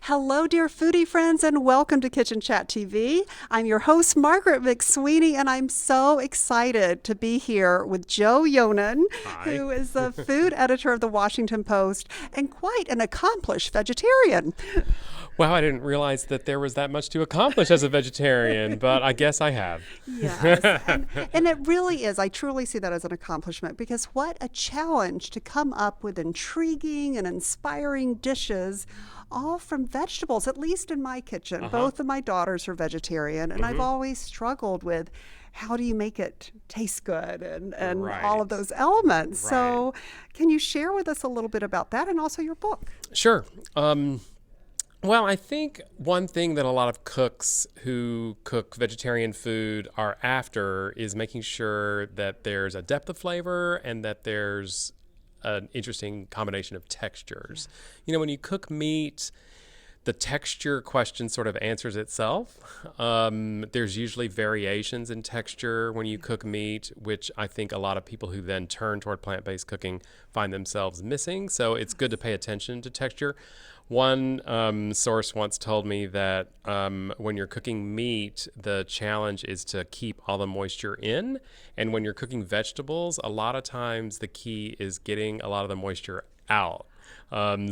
Hello, dear foodie friends, and welcome to Kitchen Chat TV. I'm your host, Margaret McSweeney, and I'm so excited to be here with Joe YONAN, Hi. who is the food editor of the Washington Post and quite an accomplished vegetarian. Wow, I didn't realize that there was that much to accomplish as a vegetarian, but I guess I have. Yes, and it really is. I truly see that as an accomplishment because what a challenge to come up with intriguing and inspiring dishes all from vegetables, at least in my kitchen. Uh-huh. Both of my daughters are vegetarian, and I've always struggled with how do you make it taste good and all of Right. those elements. Right. So, can you share with us a little bit about that and also your book? Sure. Well, I think one thing that a lot of cooks who cook vegetarian food are after is making sure that there's a depth of flavor and that there's an interesting combination of textures. You know, when you cook meat, the texture question sort of answers itself. There's usually variations in texture when you cook meat, which I think a lot of people who then turn toward plant-based cooking find themselves missing. So it's good to pay attention to texture. One source once told me that when you're cooking meat, the challenge is to keep all the moisture in. And when you're cooking vegetables, a lot of times the key is getting a lot of the moisture out.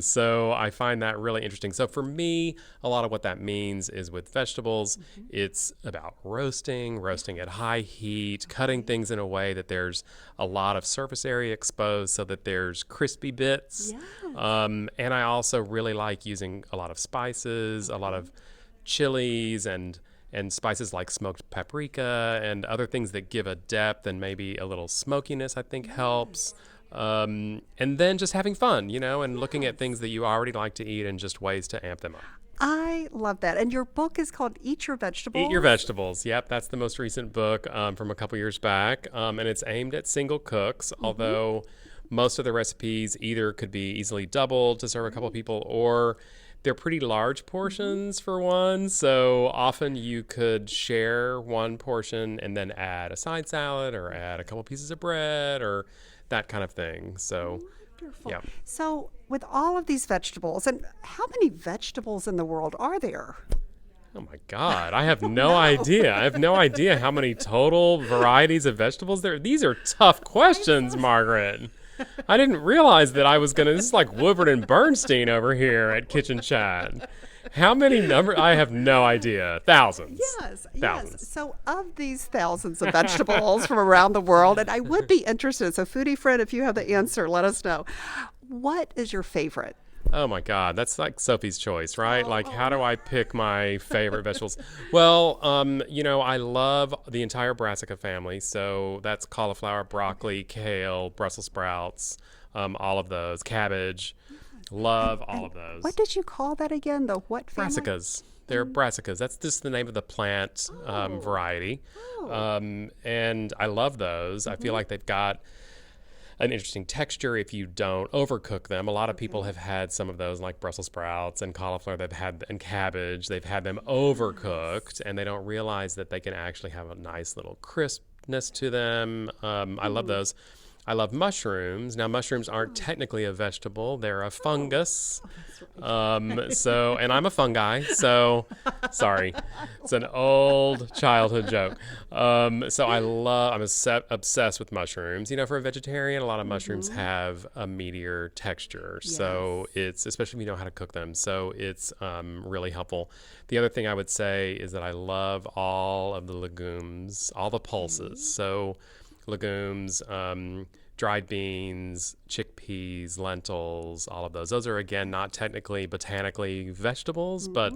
So I find that really interesting. So for me, a lot of what that means is with vegetables, it's about roasting at high heat, cutting things in a way that there's a lot of surface area exposed so that there's crispy bits. Yes. And I also really like using a lot of spices, a lot of chilies and spices like smoked paprika and other things that give a depth and maybe a little smokiness, I think helps. And then just having fun, you know, and looking at things that you already like to eat and just ways to amp them up. I love that. And your book is called Eat Your Eat Your Vegetables. Vegetables. Yep, that's the most recent book from a couple years back. And it's aimed at single cooks, although most of the recipes either could be easily doubled to serve a couple people or they're pretty large portions for one. So often you could share one portion and then add a side salad or add a couple pieces of bread or that kind of thing. So, Wonderful. yeah. So, with all of these vegetables, and how many vegetables in the world are there? Oh my God, I have no idea. I have no idea how many total varieties of vegetables there. These are tough questions, Margaret. I didn't realize that I was gonna. This is like Woodward and Bernstein over here at Kitchen Chat. How many numbers? I have no idea. Thousands. Yes, yes. Thousands. So, of these thousands of vegetables from around the world, and I would be interested, so foodie friend, if you have the answer, let us know. What is your favorite? Oh my God, that's like Sophie's Choice, right? Like, how do I No. pick my favorite vegetables? Well, you know, I love the entire Brassica family. So that's cauliflower, broccoli, kale, Brussels sprouts, all of those, cabbage. Love all of What those. did you call that again? The what family? Brassicas. They're brassicas. That's just the name of the plant Oh, variety. oh. And I love those. I feel like they've got an interesting texture if you don't overcook them. A lot of people Okay. have had some of those, like Brussels sprouts and cauliflower. They've had and cabbage. They've had them overcooked, and they don't realize that they can actually have a nice little crispness to them. I love Ooh. those. I love mushrooms. Now, mushrooms aren't technically a vegetable; they're a fungus. Oh, that's right. So, and I'm a fungi, so sorry. It's an old childhood joke. I'm obsessed with mushrooms. You know, for a vegetarian, a lot of mushrooms have a meatier texture. So Yes. it's, especially if you know how to cook them. So it's really helpful. The other thing I would say is that I love all of the legumes, all the pulses. So legumes, dried beans, chickpeas, lentils, all of those. Those are, again, not technically botanically vegetables, but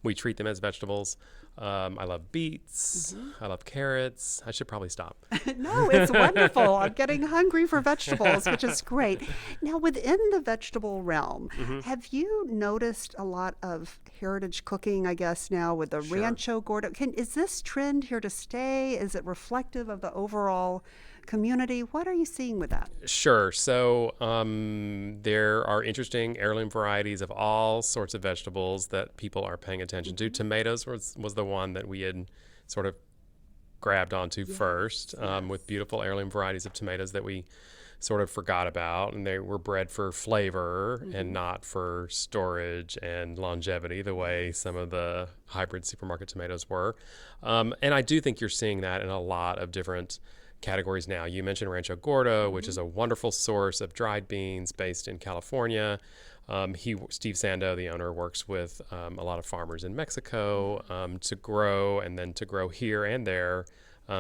we treat them as vegetables. I love beets. I love carrots. I should probably stop. No, it's wonderful. I'm getting hungry for vegetables, which is great. Now, within the vegetable realm, have you noticed a lot of heritage cooking, I guess, now with the Sure. Rancho Gordo? Is this trend here to stay? Is it reflective of the overall community? What are you seeing with that? Sure. So there are interesting heirloom varieties of all sorts of vegetables that people are paying attention to. Tomatoes was the one that we had sort of grabbed onto first, with beautiful heirloom varieties of tomatoes that we sort of forgot about, and they were bred for flavor and not for storage and longevity the way some of the hybrid supermarket tomatoes were. And I do think you're seeing that in a lot of different categories now. You mentioned Rancho Gordo, which is a wonderful source of dried beans based in California. Steve Sando, the owner, works with a lot of farmers in Mexico to grow and then to grow here and there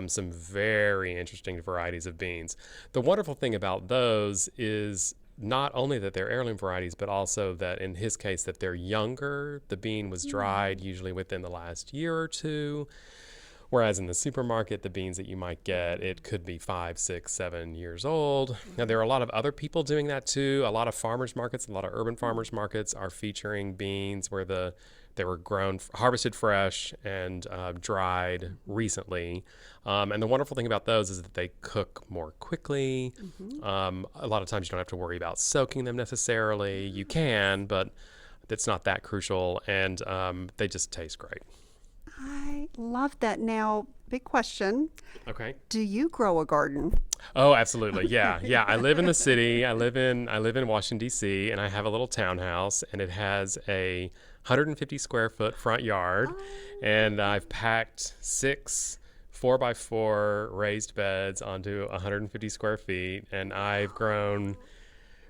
some very interesting varieties of beans. The wonderful thing about those is not only that they're heirloom varieties, but also that in his case that they're younger. The bean was dried usually within the last year or two. Whereas in the supermarket, the beans that you might get, it could be 5, 6, 7 years old. Now, there are a lot of other people doing that too. A lot of farmers markets, a lot of urban farmers markets are featuring beans where they were harvested fresh and dried recently. And the wonderful thing about those is that they cook more quickly. A lot of times you don't have to worry about soaking them necessarily. You can, but it's not that crucial. And they just taste great. I love that. Now, big question. Okay. Do you grow a garden? Oh, absolutely. Yeah. Yeah. I live in the city. I live in Washington, D.C., and I have a little townhouse, and it has a 150 square foot front yard. And I've packed 6 4x4 raised beds onto 150 square feet, and I've grown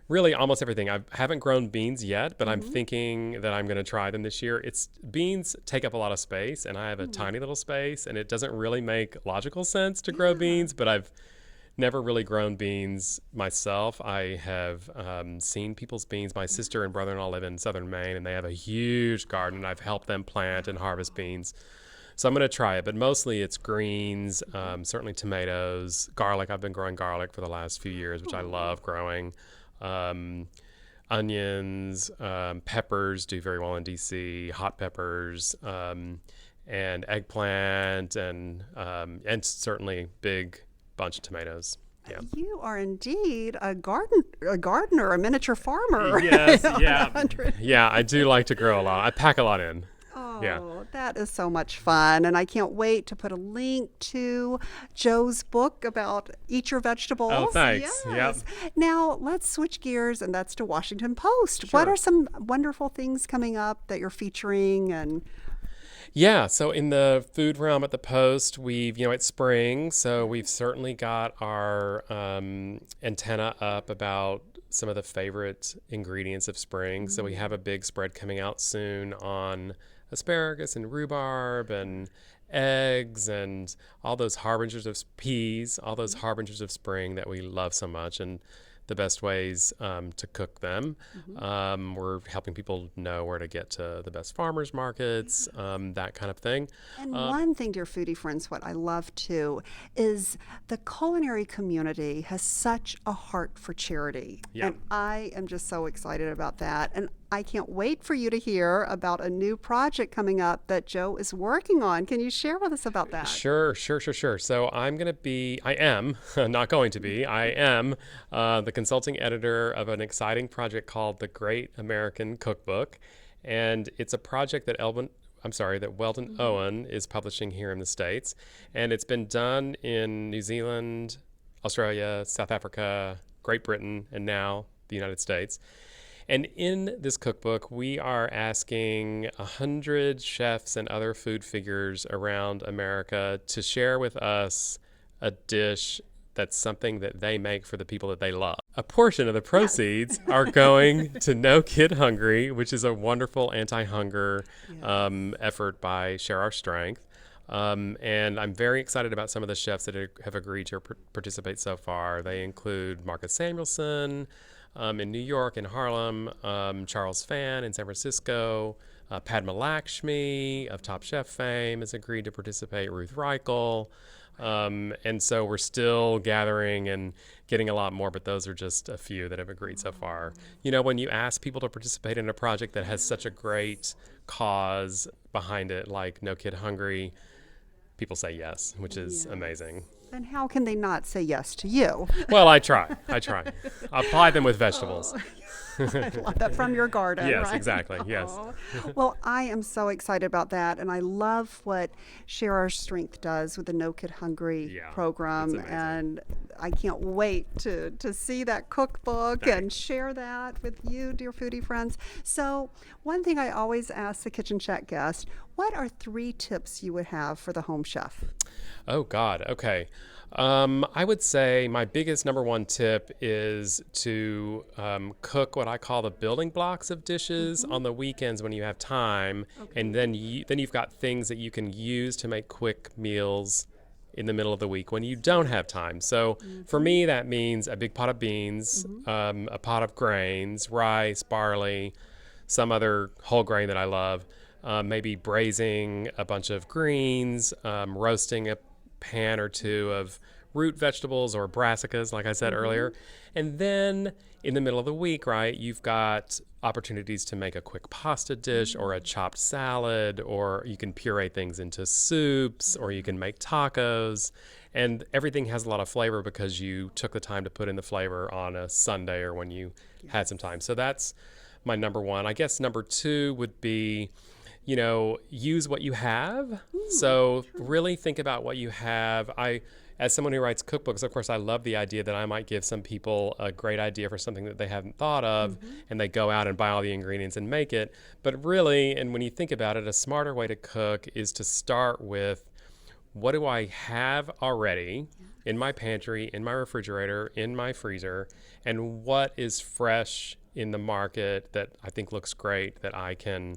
really almost everything. I haven't grown beans yet, but I'm thinking that I'm going to try them this year. Beans take up a lot of space, and I have a tiny little space, and it doesn't really make logical sense to grow beans, but I've never really grown beans myself. I have seen people's beans. My sister and brother-in-law live in southern Maine, and they have a huge garden, and I've helped them plant and harvest beans. So I'm going to try it, but mostly it's greens, certainly tomatoes, garlic. I've been growing garlic for the last few years, which I love growing. Onions, peppers do very well in DC, hot peppers, and eggplant, and certainly big bunch of tomatoes. Yeah. You are indeed a gardener, a miniature farmer. Yes, yeah. Yeah, I do like to grow a lot. I pack a lot in. Oh, Yeah. that is so much fun. And I can't wait to put a link to Joe's book about Eat Your Vegetables. Oh, thanks. Yes. Now, let's switch gears, and that's to Washington Post. Sure. What are some wonderful things coming up that you're featuring? And Yeah, so in the food realm at the Post, it's spring, so we've certainly got our antenna up about some of the favorite ingredients of spring. So we have a big spread coming out soon on asparagus and rhubarb and eggs and all those harbingers of peas, all those harbingers of spring that we love so much, and the best ways to cook them. We're helping people know where to get to the best farmers markets, that kind of thing. And one thing, dear foodie friends, what I love too is the culinary community has such a heart for charity. Yeah. And I am just so excited about that. And I can't wait for you to hear about a new project coming up that Joe is working on. Can you share with us about that? Sure. So I am not going to be, I am the consulting editor of an exciting project called The Great American Cookbook. And it's a project that Weldon Owen is publishing here in the States. And it's been done in New Zealand, Australia, South Africa, Great Britain, and now the United States. And in this cookbook, we are asking 100 chefs and other food figures around America to share with us a dish that's something that they make for the people that they love. A portion of the proceeds are going to No Kid Hungry, which is a wonderful anti-hunger effort by Share Our Strength. And I'm very excited about some of the chefs that have agreed to participate so far. They include Marcus Samuelson, in New York and Harlem, Charles Fan in San Francisco, Padma Lakshmi of Top Chef fame has agreed to participate, Ruth Reichel. And so we're still gathering and getting a lot more, but those are just a few that have agreed so far. When you ask people to participate in a project that has such a great cause behind it, like No Kid Hungry, people say yes, which is amazing. And how can they not say yes to you? Well, I try. I ply them with vegetables. I love that, from your garden, Yes, right? exactly. Yes. Oh. Well, I am so excited about that, and I love what Share Our Strength does with the No Kid Hungry Yeah, it's program, amazing. and I can't wait to see that cookbook and share that with you, dear foodie friends. So, one thing I always ask the Kitchen Chat guest, what are 3 tips you would have for the home chef? Oh God. Okay. I would say my biggest number one tip is to cook what I call the building blocks of dishes on the weekends when you have time, and then you've got things that you can use to make quick meals in the middle of the week when you don't have time. So for me, that means a big pot of beans, a pot of grains, rice, barley, some other whole grain that I love. Maybe braising a bunch of greens, roasting a pan or two of root vegetables or brassicas, like I said earlier. And then in the middle of the week, right, you've got opportunities to make a quick pasta dish or a chopped salad, or you can puree things into soups, or you can make tacos. And everything has a lot of flavor because you took the time to put in the flavor on a Sunday or when you had some time. So that's my number one. I guess number 2 would be, use what you have. So really think about what you have. As someone who writes cookbooks, of course, I love the idea that I might give some people a great idea for something that they haven't thought of, and they go out and buy all the ingredients and make it. But really, and when you think about it, a smarter way to cook is to start with, what do I have already in my pantry, in my refrigerator, in my freezer, and what is fresh in the market that I think looks great that I can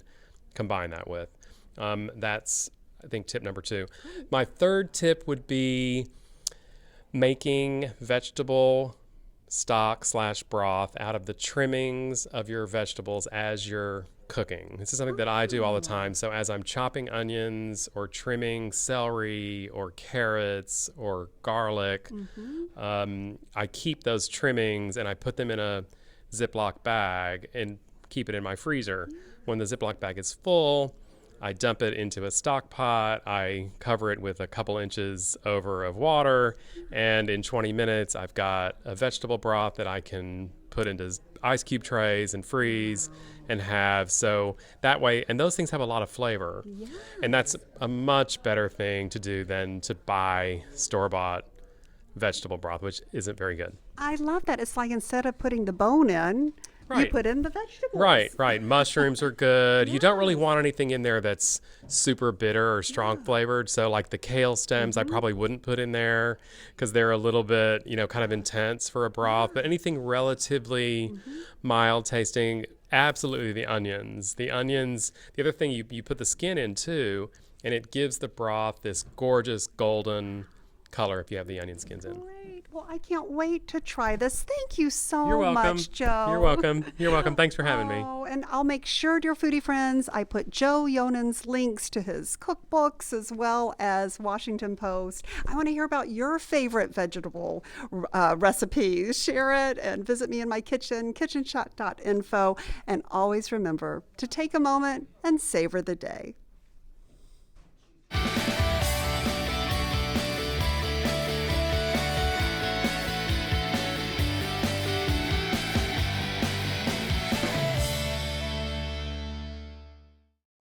combine that with. That's, I think, tip number 2. My third tip would be making vegetable stock / broth out of the trimmings of your vegetables as you're cooking. This is something that I do all the time. So as I'm chopping onions or trimming celery or carrots or garlic, I keep those trimmings and I put them in a Ziploc bag and keep it in my freezer. When the Ziploc bag is full, I dump it into a stock pot. I cover it with a couple inches over of water, and in 20 minutes, I've got a vegetable broth that I can put into ice cube trays and freeze and have. So that way, and those things have a lot of flavor. Yes. And that's a much better thing to do than to buy store-bought vegetable broth, which isn't very good. I love that. It's like, instead of putting the bone in, you Right. put in the vegetables. Right. Mushrooms are good. You don't really want anything in there that's super bitter or strong flavored. So like the kale stems, I probably wouldn't put in there because they're a little bit, kind of intense for a broth. But anything relatively mild tasting, absolutely the onions. The other thing, you put the skin in too, and it gives the broth this gorgeous golden color if you have the onion skins in. Great. Well, I can't wait to try this. Thank you so You're welcome. much, Joe. You're welcome. You're welcome. Thanks for having me. Oh, and I'll make sure, dear foodie friends, I put Joe Yonan's links to his cookbooks as well as Washington Post. I want to hear about your favorite vegetable recipes. Share it and visit me in my kitchen, Kitchenchat.info. And always remember to take a moment and savor the day.